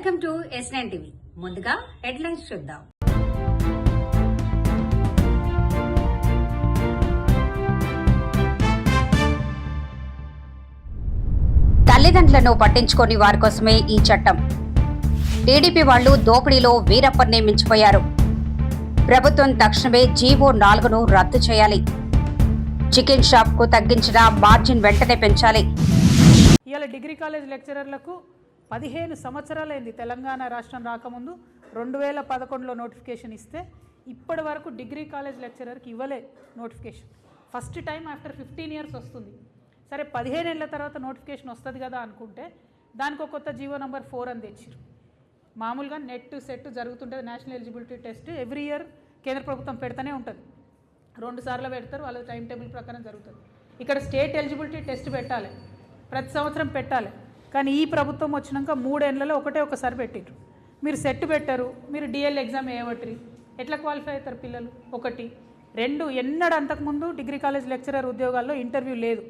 Welcome to S9 TV. ముందుగా headlines చూద్దాం. తల్లిదండ్రులను పట్టించుకోని వారి కోసమే ఈ చట్టం. టీడీపీ వాళ్లు దోపిడీలో వీరప్పన్నే మించిపోయారు. ప్రభుత్వం తక్షణమే జీవో 4ను రద్దు చేయాలి. చికెన్ షాప్ కు తగ్గించిన మార్జిన్ వెంటనే పెంచాలి. ఇవాళ డిగ్రీ కాలేజ్ లెక్చరర్లకు 15 సంవత్సరాలైంది. తెలంగాణ రాష్ట్రం రాకముందు 2011లో నోటిఫికేషన్ ఇస్తే ఇప్పటి వరకు డిగ్రీ కాలేజ్ లెక్చరర్కి ఇవ్వలే notification. First time after 15 years వస్తుంది. సరే 15 ఏళ్ల తర్వాత నోటిఫికేషన్ వస్తుంది కదా అనుకుంటే దానికి ఒక కొత్త జీవో నెంబర్ 4 అని తెచ్చారు. మామూలుగా నెట్ సెట్ జరుగుతుంటుంది. National eligibility test every year కేంద్ర ప్రభుత్వం పెడతానే ఉంటుంది. 2 సార్లు పెడతారు. వాళ్ళ టైం టేబుల్ ప్రకారం జరుగుతుంది. ఇక్కడ స్టేట్ ఎలిజిబిలిటీ టెస్ట్ పెట్టాలి, ప్రతి సంవత్సరం పెట్టాలి. కానీ ఈ ప్రభుత్వం వచ్చినాక 3 ఏళ్లలో ఒకసారి పెట్టిండ్రు. మీరు సెట్ పెట్టారు, మీరు డిఎల్ ఎగ్జామ్ వేయబట్టి ఎట్లా క్వాలిఫై అవుతారు పిల్లలు? 1, 2 ఎన్నడూ అంతకుముందు డిగ్రీ కాలేజ్ లెక్చరర్ ఉద్యోగాల్లో ఇంటర్వ్యూ లేదు.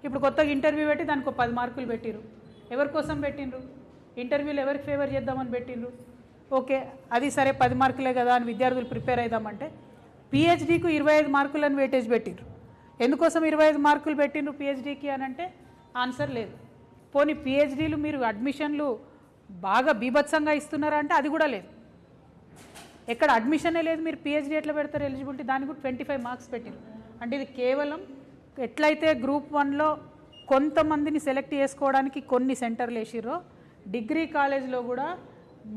ఇప్పుడు కొత్తగా ఇంటర్వ్యూ పెట్టి దానికి 10 మార్కులు పెట్టిరు. ఎవరి కోసం పెట్టిండ్రు? ఇంటర్వ్యూలు ఎవరికి ఫేవర్ చేద్దామని పెట్టిండ్రు. ఓకే, అది సరే 10 మార్కులే కదా అని విద్యార్థులు ప్రిపేర్ అవుదామంటే పిహెచ్డీకు 25 మార్కులను వెయిటేజ్ పెట్టిండ్రు. ఎందుకోసం 25 మార్కులు పెట్టిండ్రు పిహెచ్డీకి అని అంటే ఆన్సర్ లేదు. పోనీ పిహెచ్డీలు మీరు అడ్మిషన్లు బాగా బీభత్సంగా ఇస్తున్నారా అంటే అది కూడా లేదు. ఎక్కడ అడ్మిషనే లేదు, మీరు పిహెచ్డీ ఎట్లా పెడతారు ఎలిజిబిలిటీ? దానికి కూడా 25 మార్క్స్ పెట్టారు. అంటే ఇది కేవలం ఎట్లయితే గ్రూప్ 1లో కొంతమందిని సెలెక్ట్ చేసుకోవడానికి కొన్ని సెంటర్లు వేసిర్రో డిగ్రీ కాలేజ్లో కూడా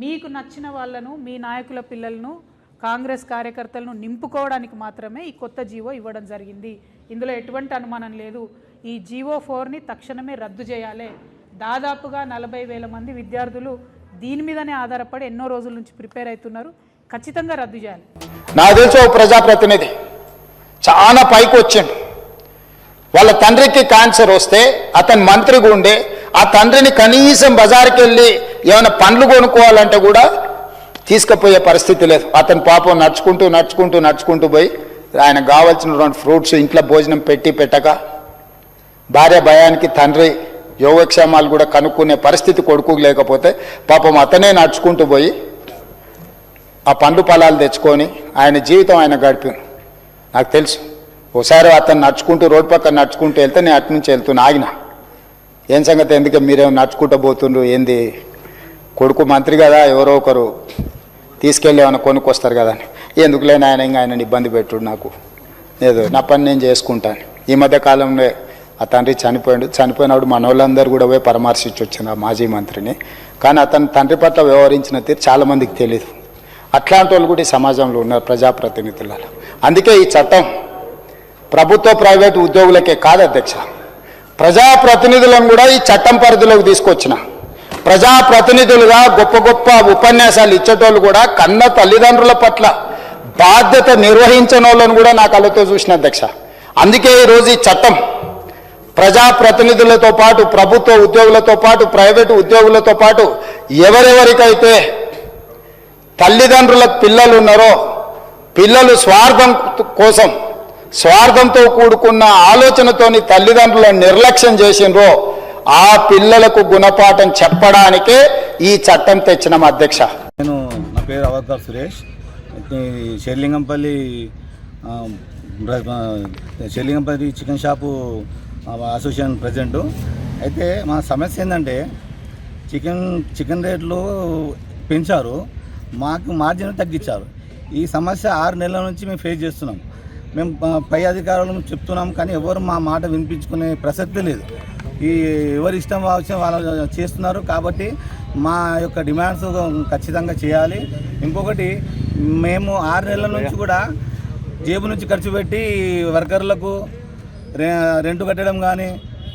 మీకు నచ్చిన వాళ్ళను, మీ నాయకుల పిల్లలను, కాంగ్రెస్ కార్యకర్తలను నింపుకోవడానికి మాత్రమే ఈ కొత్త జీవో ఇవ్వడం జరిగింది. ఇందులో ఎటువంటి అనుమానం లేదు. ఈ జీవో 4ని తక్షణమే రద్దు చేయాలి. దాదాపుగా 40,000 మంది విద్యార్థులు దీని మీదనే ఆధారపడి ఎన్నో రోజుల నుంచి ప్రిపేర్ అవుతున్నారు. ఖచ్చితంగా రద్దు చేయాలి. నాకు తెలిసి ఒక ప్రజాప్రతినిధి చాలా పైకి వచ్చిండు. వాళ్ళ తండ్రికి క్యాన్సర్ వస్తే అతను మంత్రిగా ఉండే ఆ తండ్రిని కనీసం బజార్కి వెళ్ళి ఏమైనా పండ్లు కొనుక్కోవాలంటే కూడా తీసుకుపోయే పరిస్థితి లేదు. అతను పాపం నడుచుకుంటూ పోయి ఆయనకు కావాల్సిన ఫ్రూట్స్ ఇంట్లో భోజనం పెట్టక భార్య భయానికి తండ్రి యోగక్షేమాలు కూడా కనుక్కునే పరిస్థితి కొడుకు లేకపోతే పాపం అతనే నడుచుకుంటూ పోయి ఆ పండ్లు పొలాలు తెచ్చుకొని ఆయన జీవితం ఆయన గడిపాను. నాకు తెలుసు. ఒకసారి అతను నడుచుకుంటూ రోడ్డు పక్కన నడుచుకుంటూ వెళ్తే నేను అటు నుంచి వెళ్తున్నా ఆగిన. ఏం సంగతి, ఎందుకు మీరేమో నడుచుకుంటూ పోతుండ్రు ఏంది? కొడుకు మంత్రి కదా, ఎవరో ఒకరు తీసుకెళ్ళి ఏమైనా కొనుక్కొస్తారు కదా అని. ఎందుకు లేని ఆయనని ఇబ్బంది పెట్టుడు, నాకు ఏదో నా పని నేను చేసుకుంటాను. ఈ మధ్య కాలంలో ఆ తండ్రి చనిపోయినప్పుడు మన వాళ్ళందరూ కూడా పోయి పరామర్శించి వచ్చిన మాజీ మంత్రిని. కానీ అతను తండ్రి పట్ల వ్యవహరించిన తీరు చాలామందికి తెలియదు. అట్లాంటి వాళ్ళు కూడా ఈ సమాజంలో ఉన్నారు ప్రజాప్రతినిధులలో. అందుకే ఈ చట్టం ప్రభుత్వ ప్రైవేటు ఉద్యోగులకే కాదు అధ్యక్ష, ప్రజాప్రతినిధులను కూడా ఈ చట్టం పరిధిలోకి తీసుకొచ్చిన. ప్రజాప్రతినిధులుగా గొప్ప ఉపన్యాసాలు ఇచ్చేటోళ్ళు కూడా కన్న తల్లిదండ్రుల పట్ల బాధ్యత నిర్వహించిన వాళ్ళను కూడా నా కళ్ళతో చూసిన అధ్యక్ష. అందుకే ఈరోజు ఈ చట్టం ప్రజాప్రతినిధులతో పాటు ప్రభుత్వ ఉద్యోగులతో పాటు ప్రైవేటు ఉద్యోగులతో పాటు ఎవరెవరికైతే తల్లిదండ్రుల పిల్లలు ఉన్నారో, పిల్లలు స్వార్థంతో కూడుకున్న ఆలోచనతోని తల్లిదండ్రులను నిర్లక్ష్యం చేసినరో ఆ పిల్లలకు గుణపాఠం చెప్పడానికే ఈ చట్టం తెచ్చినాం అధ్యక్ష. నా పేరు Avatar Suresh, Serilingampally chicken shop association president. అయితే మా సమస్య ఏంటంటే చికెన్ రేట్లు పెంచారు, మాకు మార్జిన్ తగ్గించారు. ఈ సమస్య 6 నెలల నుంచి మేము ఫేస్ చేస్తున్నాం. మేము పై అధికారులను చెప్తున్నాం కానీ ఎవరు మా మాట వినిపించుకునే ప్రసక్తి లేదు. ఎవరి ఇష్టం వాళ్ళు చేస్తున్నారు. కాబట్టి మా యొక్క డిమాండ్స్ ఖచ్చితంగా చేయాలి. ఇంకొకటి, మేము 6 నెలల నుంచి కూడా జేబు నుంచి ఖర్చు పెట్టి వర్కర్లకు రెంట్ కట్టడం కానీ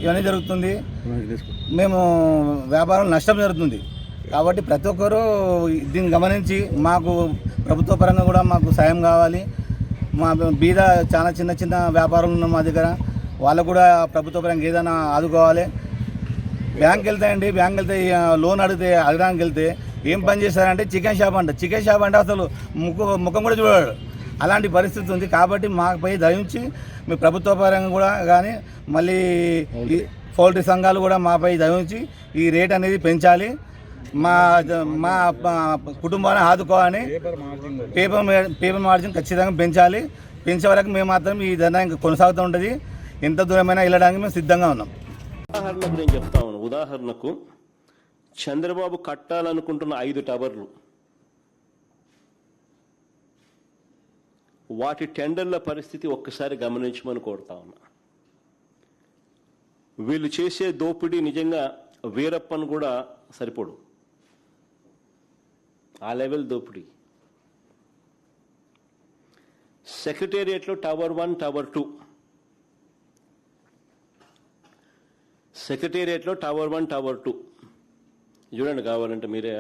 ఇవన్నీ జరుగుతుంది. మేము వ్యాపారం నష్టం జరుగుతుంది. కాబట్టి ప్రతి ఒక్కరూ దీన్ని గమనించి మాకు ప్రభుత్వ పరంగా కూడా మాకు సాయం కావాలి. మా బీద చాలా చిన్న వ్యాపారం ఉన్న మా దగ్గర వాళ్ళకు కూడా ప్రభుత్వ పరంగా ఏదైనా ఆదుకోవాలి. బ్యాంక్ వెళ్తే లోన్ అడగడానికి వెళ్తే ఏం పని చేస్తారంటే చికెన్ షాప్ అంటే అసలు ముఖం కూడా చూడాడు. అలాంటి పరిస్థితి ఉంది. కాబట్టి మాపై దయించి మీ ప్రభుత్వ పరంగా కూడా కానీ మళ్ళీ పౌల్ట్రీ సంఘాలు కూడా మాపై దయించి ఈ రేట్ అనేది పెంచాలి. మా మా కుటుంబాన్ని ఆదుకోవాలని పేపర్ మార్జిన్ ఖచ్చితంగా పెంచాలి. పెంచే వరకు మేము మాత్రం ఈ ధర్నా ఇంకా కొనసాగుతూ ఉంటుంది. ఎంత దూరమైనా వెళ్ళడానికి మేము సిద్ధంగా ఉన్నాం. ఉదాహరణకు నేను చెప్తా ఉన్నాను. ఉదాహరణకు చంద్రబాబు కట్టాలనుకుంటున్న 5 టవర్లు, వాటి టెండర్ల పరిస్థితి ఒక్కసారి గమనించమని కోరుతా ఉన్నా. వీళ్ళు చేసే దోపిడీ నిజంగా వీరప్పన్ కూడా సరిపోడు. ఆ లెవెల్ దోపిడీ. సెక్రటేరియట్లో టవర్ 1, టవర్ 2, సెక్రటేరియట్లో టవర్ 1, టవర్ 2 చూడండి. కావాలంటే మీరే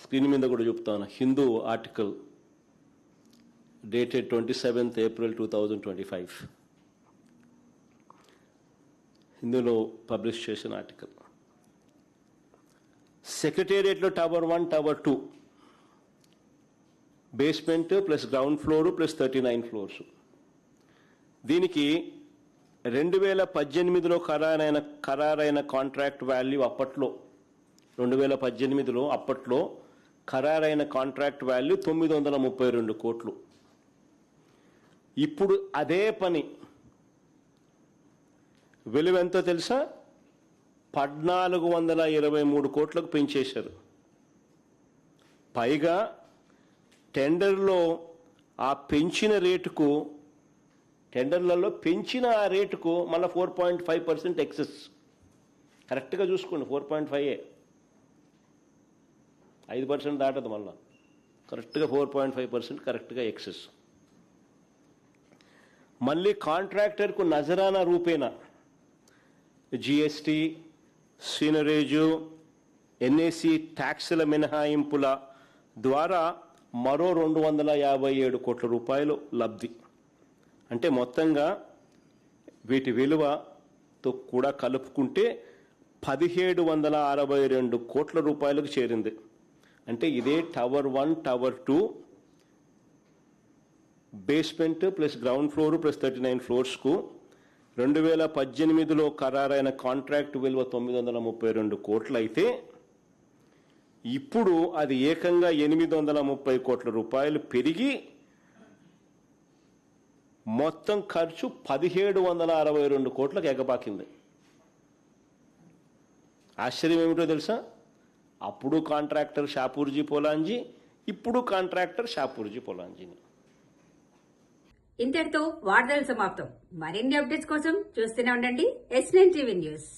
స్క్రీన్ మీద కూడా చెప్తాను. Hindu article dated 27th April 2025, హిందూలో పబ్లిష్ చేసిన ఆర్టికల్. సెక్రటేరియట్లో tower 1, tower 2, basement plus ground floor plus 39 floors. దీనికి 2018లో ఖరారైన కాంట్రాక్ట్ వాల్యూ అప్పట్లో 2018లో అప్పట్లో ఖరారైన కాంట్రాక్ట్ వాల్యూ 932 కోట్లు. ఇప్పుడు అదే పని విలువ ఎంతో తెలుసా? 1423 కోట్లకు పెంచేశారు. పైగా టెండర్లో ఆ పెంచిన రేటుకు, టెండర్లలో పెంచిన ఆ రేటుకు మళ్ళీ 4.5% ఎక్సెస్. కరెక్ట్గా చూసుకోండి, 4.5, 5% దాటదు. మళ్ళా కరెక్ట్గా 4.5% కరెక్ట్గా ఎక్సెస్. మళ్ళీ కాంట్రాక్టర్కు నజరానా రూపేణా జిఎస్టీ, సీనరేజు, ఎన్ఏసి ట్యాక్సుల మినహాయింపుల ద్వారా మరో 257 కోట్ల రూపాయలు లబ్ధి. అంటే మొత్తంగా వీటి విలువతో కూడా కలుపుకుంటే 1762 కోట్ల రూపాయలకు చేరింది. అంటే ఇదే tower 1, tower 2, basement plus ground floor plus 39 ఫ్లోర్స్కు 2018లో ఖరారైన కాంట్రాక్ట్ విలువ 932 కోట్లు అయితే ఇప్పుడు అది ఏకంగా 830 కోట్ల రూపాయలు పెరిగి మొత్తం ఖర్చు 1762 కోట్లకు ఎగబాకింది. ఆశ్చర్యం ఏమిటో తెలుసా? అప్పుడు కాంట్రాక్టర్ షాపూర్జీ పోలాంజీ, ఇప్పుడు కాంట్రాక్టర్ షాపూర్జీ పోలాంజీని. ఇంతటితో వార్తలు సమాప్తం. మరిన్ని అప్డేట్స్ కోసం చూస్తూనే ఉండండి S9 TV న్యూస్.